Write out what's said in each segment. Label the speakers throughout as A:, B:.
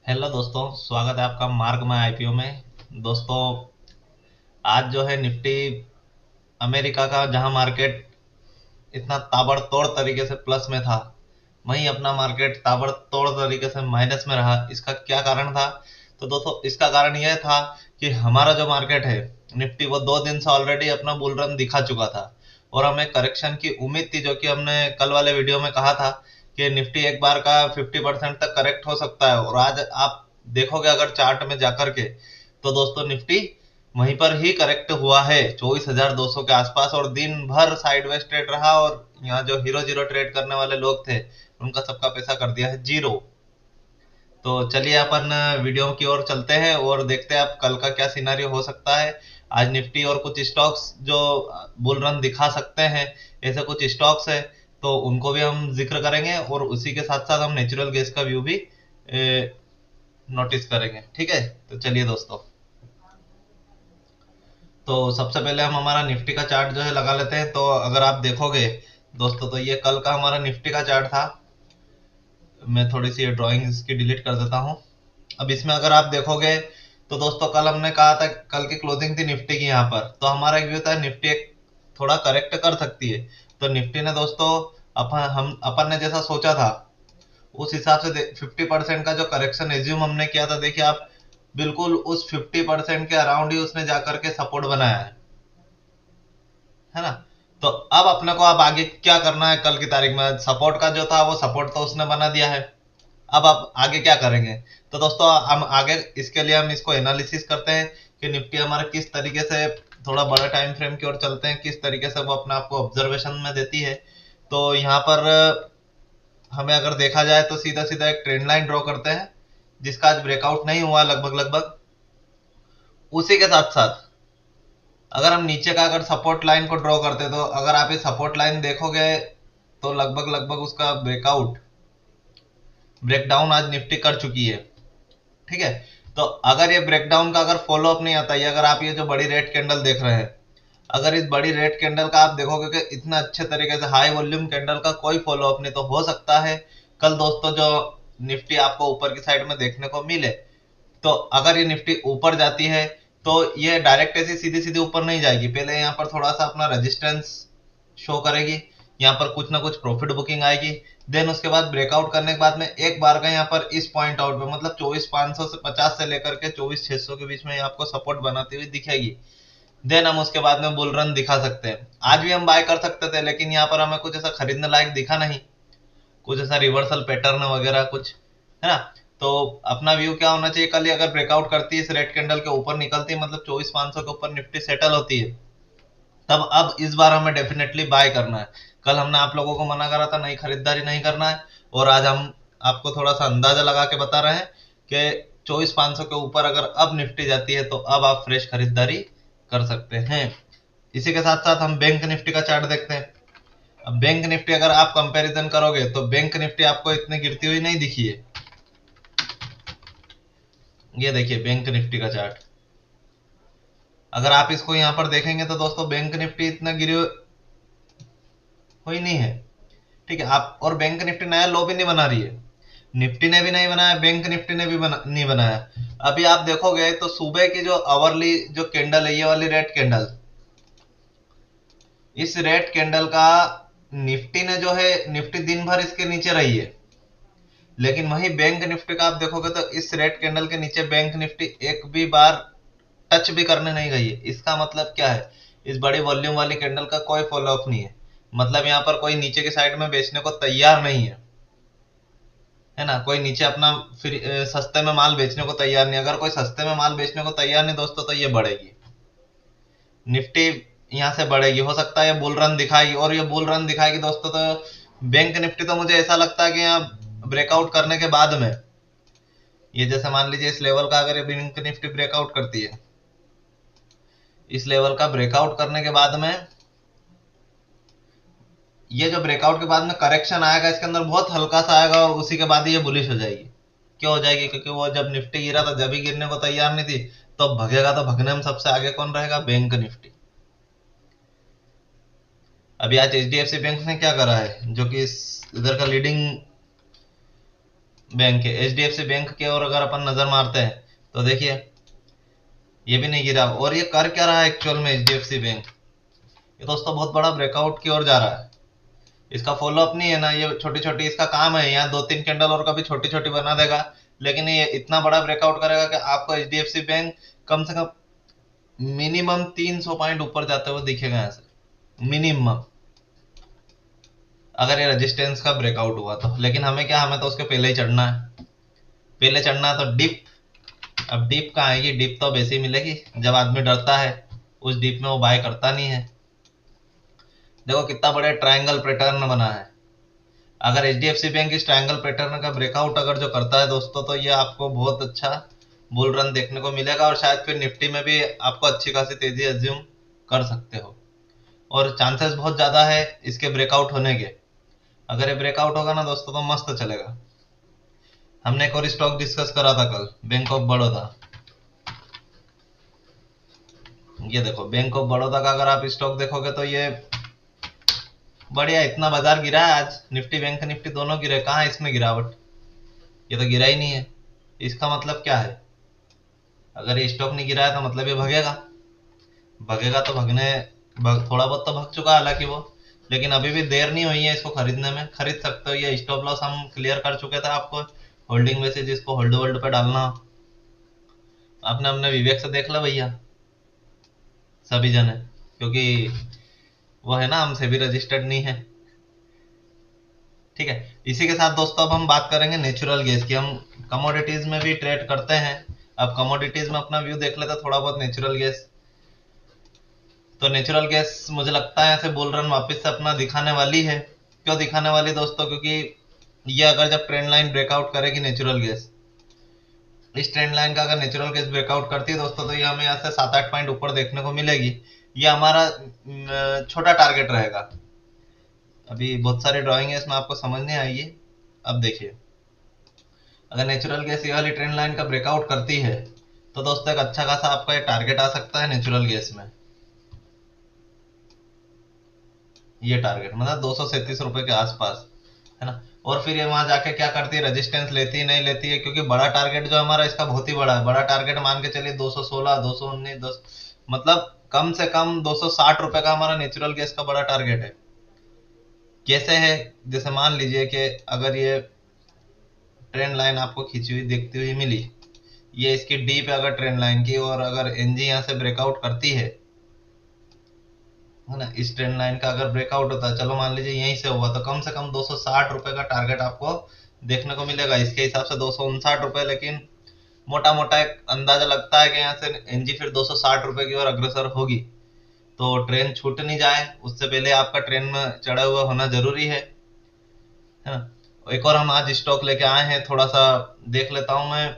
A: Hello दोस्तों, स्वागत है आपका मार्क में आईपीओ में। दोस्तों, आज जो है निफ्टी अमेरिका का जहां मार्केट इतना ताबड़तोड़ तरीके से प्लस में था, वहीं अपना मार्केट ताबड़तोड़ तरीके से माइनस में रहा। इसका क्या कारण था? तो दोस्तों, इसका कारण यह था कि हमारा जो मार्केट है निफ्टी, वो 2 दिन से ऑलरेडी अपना बुल रन दिखा चुका था और हमें करेक्शन की उम्मीद थी, जो कि हमने कल वाले वीडियो में कहा था कि निफ्टी एक बार का 50% तक करेक्ट हो सकता है। और आज आप देखोगे अगर चार्ट में जाकर के, तो दोस्तों निफ्टी वहीं पर ही करेक्ट हुआ है 24,200 के आसपास, और दिन भर साइडवेज ट्रेड रहा। और यहाँ जो हीरो जीरो ट्रेड करने वाले लोग थे, उनका सबका पैसा कर दिया है जीरो। तो चलिए अपन वीडियो की ओर चलते हैं और देखते हैं आप कल का क्या सिनारियो हो सकता है। आज निफ्टी और कुछ स्टॉक्स जो बुल रन दिखा सकते हैं, ऐसे कुछ स्टॉक्स है, तो उनको भी हम जिक्र करेंगे और उसी के साथ साथ हम नेचुरल गैस का व्यू भी नोटिस करेंगे। ठीक है, तो चलिए दोस्तों, तो सबसे पहले हम हमारा निफ्टी का चार्ट जो है लगा लेते हैं। तो अगर आप देखोगे दोस्तों, तो ये कल का हमारा निफ्टी का चार्ट था। मैं थोड़ी सी ड्राइंग इसकी डिलीट कर देता हूँ। अब इसमें अगर आप देखोगे, तो दोस्तों कल हमने कहा था, कल की क्लोजिंग थी निफ्टी की यहाँ पर, तो हमारा एक व्यू था निफ्टी एक थोड़ा करेक्ट कर सकती है। तो निफ्टी ने दोस्तों अपन ने जैसा सोचा था, उस हिसाब से 50% का जो करेक्शन एज्यूम हमने किया था, देखिए आप, बिल्कुल उस 50% के अराउंड ही उसने जाकर के सपोर्ट बनाया है ना। तो अब अपने को अब आगे क्या करना है? कल की तारीख में सपोर्ट का जो था, वो सपोर्ट तो उसने बना दिया है। अब आप आगे क्या करेंगे? तो दोस्तों हम आगे इसके लिए हम इसको एनालिसिस करते हैं कि निफ्टी हमारा किस तरीके से थोड़ा बड़ा टाइम फ्रेम की ओर चलते हैं, किस तरीके से वो अपने आप को ऑब्जर्वेशन में देती है। तो यहाँ पर हमें अगर देखा जाए तो सीधा सीधा एक ट्रेंड लाइन ड्रॉ करते हैं, जिसका आज ब्रेकआउट नहीं हुआ लगभग लगभग। उसी के साथ साथ अगर हम नीचे का अगर सपोर्ट लाइन को ड्रॉ करते, तो अगर आप ये सपोर्ट लाइन देखोगे, तो लगभग लगभग उसका ब्रेकआउट ब्रेकडाउन आज निफ्टी कर चुकी है। ठीक है, तो अगर ये ब्रेकडाउन का अगर फॉलो अप नहीं आता, ये अगर आप ये जो बड़ी रेड कैंडल देख रहे हैं, अगर इस बड़ी रेड कैंडल का आप देखोगे कि इतना अच्छे तरीके से हाई वॉल्यूम कैंडल का कोई फॉलो अप नहीं, तो हो सकता है कल दोस्तों जो निफ्टी आपको ऊपर की साइड में देखने को मिले। तो अगर ये निफ्टी ऊपर जाती है, तो ये डायरेक्ट ऐसी सीधी सीधी ऊपर नहीं जाएगी, पहले यहाँ पर थोड़ा सा अपना रेजिस्टेंस शो करेगी, यहाँ पर कुछ ना कुछ प्रॉफिट बुकिंग आएगी। देन उसके बाद ब्रेकआउट करने के बाद में एक बार का यहाँ पर इस पॉइंट आउट पे, मतलब 24,500 से 50 से लेकर के 24,600 के बीच में आपको सपोर्ट बनाती हुई दिखेगी। देन हम उसके बाद में बुल रन दिखा सकते हैं। आज भी हम बाय कर सकते थे, लेकिन यहाँ पर हमें कुछ ऐसा खरीदने लायक दिखा नहीं, कुछ ऐसा रिवर्सल पैटर्न वगैरह कुछ, है ना। तो अपना व्यू क्या होना चाहिए? कल ही अगर ब्रेकआउट करती है, इस रेड कैंडल के ऊपर निकलती है, मतलब 24,500 के ऊपर निफ्टी सेटल होती है, तब अब इस बार हमें डेफिनेटली बाय करना है। कल हमने आप लोगों को मना करा था, नई खरीदारी नहीं करना है, और आज हम आपको थोड़ा सा अंदाजा लगा के बता रहे हैं कि 24,500 के ऊपर अगर अब निफ्टी जाती है, तो अब आप फ्रेश खरीदारी कर सकते हैं। इसी के साथ साथ हम बैंक निफ्टी का चार्ट देखते हैं। अब बैंक निफ्टी अगर आप कंपैरिजन करोगे, तो बैंक निफ्टी आपको इतनी गिरती हुई नहीं दिखी है। ये देखिए बैंक निफ्टी का चार्ट, अगर आप इसको यहां पर देखेंगे, तो दोस्तों बैंक निफ्टी इतना गिरी हुई नहीं है। ठीक है, आप, और बैंक निफ्टी नया लो भी नहीं बना रही है, निफ्टी ने भी नहीं बनाया, बैंक निफ्टी ने भी नहीं बनाया। अभी आप देखोगे तो सुबह की जो आवरली जो कैंडल है, ये वाली रेड कैंडल, इस रेड कैंडल का निफ्टी ने जो है, निफ्टी दिन भर इसके नीचे रही है, लेकिन वही बैंक निफ्टी का आप देखोगे तो इस रेड कैंडल के नीचे बैंक निफ्टी एक भी बार टच भी करने नहीं गई है। इसका मतलब क्या है? इस बड़ी वॉल्यूम वाली कैंडल का कोई फॉलो अप नहीं है, मतलब यहाँ पर कोई नीचे की साइड में बेचने को तैयार नहीं है ना। कोई नीचे अपना फिर सस्ते में माल बेचने को तैयार नहीं। अगर कोई सस्ते में माल बेचने को तैयार नहीं दोस्तों, तो ये बढ़ेगी, निफ्टी यहाँ से बढ़ेगी, हो सकता है ये बुल रन दिखाएगी, और ये बुल रन दिखाएगी दोस्तों, तो बैंक निफ्टी तो मुझे ऐसा लगता है कि यहाँ ब्रेकआउट करने के बाद में, ये जैसे मान लीजिए इस लेवल का अगर ये बैंक निफ्टी ब्रेकआउट करती है, इस लेवल का ब्रेकआउट करने के बाद में, ये जो ब्रेकआउट के बाद में करेक्शन आएगा, इसके अंदर बहुत हल्का सा आएगा, और उसी के बाद ये बुलिश हो जाएगी। क्यों हो जाएगी? क्योंकि वो जब निफ्टी गिरा था, जब ही गिरने को तैयार नहीं थी, तो अब भगेगा, तो भगने में सबसे आगे कौन रहेगा? Bank Nifty. अभी आज H D F C bank ने क्या करा है, जो कि इधर का लीडिंग बैंक के, HDFC बैंक के और अगर अपन नजर मारते हैं तो देखिए ये भी नहीं गिरा। और ये कर क्या रहा है एक्चुअल में HDFC बैंक, ये दोस्तों बहुत बड़ा ब्रेकआउट की ओर जा रहा है। इसका फॉलोअप नहीं है ना, ये छोटी छोटी इसका काम है, यहाँ 2-3 कैंडल और कभी छोटी छोटी बना देगा, लेकिन ये इतना बड़ा ब्रेकआउट करेगा कि आपको HDFC बैंक कम से कम मिनिमम 300 पॉइंट ऊपर जाते हुए दिखेगा यहाँ से मिनिमम, अगर ये रेजिस्टेंस का ब्रेकआउट हुआ तो। लेकिन हमें क्या, हमें तो उसके पहले ही चढ़ना है, पहले चढ़ना है तो डिप। अब डिप कहाँ आएगी, डिप तो वैसे ही मिलेगी जब आदमी डरता है, उस डिप में वो बाय करता नहीं है। देखो कितना बड़े ट्रायंगल पैटर्न बना है। अगर HDFC बैंक इस ट्रायंगल पैटर्न का ब्रेकआउट अगर जो करता है दोस्तों, तो ये आपको बहुत अच्छा बुल रन देखने को मिलेगा, और शायद फिर निफ्टी में भी आपको अच्छी खासी तेजी अज्यूम कर सकते हो। और चांसेस बहुत ज्यादा है इसके ब्रेकआउट होने के। अगर ये ब्रेकआउट होगा ना दोस्तों तो मस्त चलेगा। हमने एक और स्टॉक डिस्कस करा था कल, बैंक ऑफ बड़ौदा। ये देखो बैंक ऑफ बड़ौदा का अगर आप स्टॉक देखोगे तो ये बढ़िया, इतना बाजार गिरा है आज, निफ्टी बैंक निफ्टी दोनों गिरे, कहाँ है इसमें गिरावट, ये तो गिरा ही नहीं है। इसका मतलब क्या है, अगर ये स्टॉक नहीं गिरा है तो मतलब ये भगेगा, भगेगा तो थोड़ा बहुत तो भग चुका है हालांकि वो, लेकिन अभी भी देर नहीं हुई है इसको खरीदने में, खरीद सकते हो। ये स्टॉप लॉस हम क्लियर कर चुके थे आपको, होल्डिंग में से जिसको होल्ड वोल्ड पे डालना हो आपने अपने विवेक से देख लो भैया, सभी जने, क्योंकि वो है ना हमसे भी रजिस्टर्ड नहीं है। ठीक है, इसी के साथ दोस्तों अब हम बात करेंगे नेचुरल गैस की। हम कमोडिटीज में भी ट्रेड करते हैं, अब कमोडिटीज में अपना व्यू देख लेते थोड़ा बहुत नेचुरल गैस। तो नेचुरल गैस मुझे लगता है ऐसे बुल रन वापस से अपना दिखाने वाली है। क्यों दिखाने वाली दोस्तों, क्योंकि ये अगर जब ट्रेंड लाइन ब्रेकआउट करेगी नेचुरल गैस, इस ट्रेंड लाइन का अगर नेचुरल गैस ब्रेकआउट करती है दोस्तों, तो ये हमें यहाँ से 7-8 पॉइंट ऊपर देखने को मिलेगी। ये हमारा छोटा टारगेट रहेगा। अभी बहुत सारी ड्राइंग है इसमें, आपको समझ नहीं आएगी। अब देखिए, अगर नेचुरल गैस ये वाली ट्रेंड लाइन का ब्रेकआउट करती है तो दोस्तों एक अच्छा खासा आपका ये टारगेट आ सकता है नेचुरल गैस में। ये टारगेट मतलब 237 रुपए के आसपास है ना। और फिर ये वहां जाके क्या करती है, रेजिस्टेंस लेती है नहीं लेती है, क्योंकि बड़ा टारगेट जो हमारा इसका बहुत ही बड़ा है। बड़ा टारगेट मान के चलिए 216, 219, 10, मतलब कम से कम 260 रुपए का हमारा नेचुरल गैस का बड़ा टारगेट है। कैसे है, जैसे मान लीजिए कि अगर ये ट्रेंड लाइन आपको खींची हुई देखती हुई मिली, ये इसकी डी पे अगर ट्रेंड लाइन की, और अगर एनजी यहाँ से ब्रेकआउट करती है ना, इस ट्रेंड लाइन का अगर ब्रेकआउट होता है, चलो मान लीजिए यहीं से हुआ, तो कम से कम 260 रुपए का टारगेट आपको देखने को मिलेगा। इसके हिसाब से 259 रुपए, लेकिन मोटा मोटा एक अंदाजा लगता है कि यहाँ से एनजी फिर 260 रुपए की ओर अग्रसर होगी। तो ट्रेन छूट नहीं जाए उससे पहले आपका ट्रेन में चढ़ा हुआ होना जरूरी है ना। एक और हम आज स्टॉक लेके आए हैं, थोड़ा सा देख लेता हूं मैं,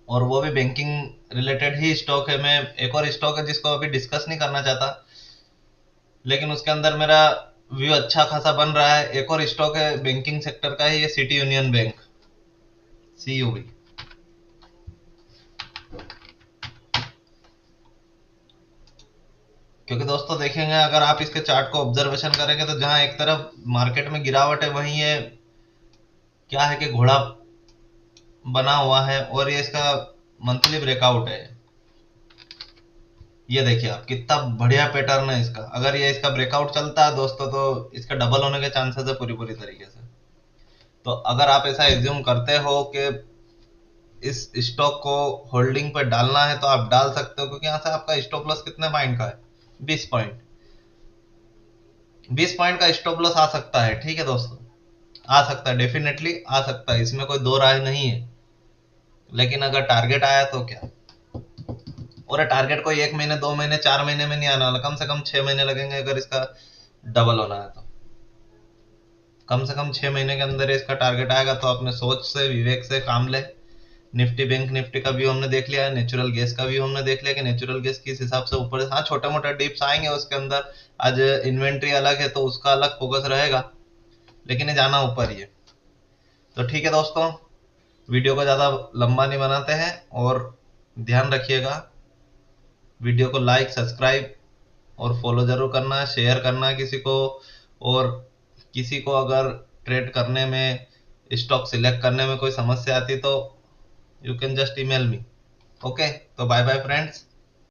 A: और वो भी बैंकिंग रिलेटेड ही स्टॉक है। मैं एक और स्टॉक है जिसको अभी डिस्कस नहीं करना चाहता, लेकिन उसके अंदर मेरा व्यू अच्छा खासा बन रहा है। एक और स्टॉक है बैंकिंग सेक्टर का है, ये सिटी यूनियन बैंक, CUB। क्योंकि दोस्तों देखेंगे, अगर आप इसके चार्ट को ऑब्जर्वेशन करेंगे तो जहां एक तरफ मार्केट में गिरावट है, वहीं ये क्या है कि घोड़ा बना हुआ है, और ये इसका मंथली ब्रेकआउट है। ये देखिए आप, कितना बढ़िया पैटर्न है इसका। अगर ये इसका ब्रेकआउट चलता है दोस्तों, तो इसका डबल होने के चांसेस है पूरी पूरी तरीके से। तो अगर आप ऐसा एज्यूम करते हो कि इस स्टॉक को होल्डिंग पर डालना है, तो आप डाल सकते हो, क्योंकि यहाँ से आपका स्टॉप लॉस कितने पॉइंट का है, 20 पॉइंट। 20 पॉइंट का स्टॉप लॉस आ सकता है, ठीक है दोस्तों, आ सकता है, डेफिनेटली आ सकता है, इसमें कोई दो राय नहीं है। लेकिन अगर टारगेट आया तो क्या, और टारगेट कोई 1 महीने 2 महीने 4 महीने में नहीं आने वाला, कम से कम 6 महीने लगेंगे अगर इसका डबल होना है तो। कम से कम 6 महीने के अंदर इसका टारगेट आएगा, तो अपने सोच से विवेक से काम ले। निफ्टी बैंक निफ्टी का व्यू हमने देख लिया है, नेचुरल गैस का व्यू हमने देख लिया कि नेचुरल गैस किस हिसाब से ऊपर, हाँ छोटे मोटे डिप्स आएंगे उसके अंदर, आज इन्वेंट्री अलग है तो उसका अलग फोकस रहेगा, लेकिन ये जाना ऊपर ही है। तो ठीक है दोस्तों, वीडियो को ज़्यादा लंबा नहीं बनाते हैं, और ध्यान रखिएगा, वीडियो को लाइक सब्सक्राइब और फॉलो जरूर करना, शेयर करना किसी को, और किसी को अगर ट्रेड करने में स्टॉक सिलेक्ट करने में कोई समस्या आती तो you can just email me. Okay, तो बाय बाय फ्रेंड्स।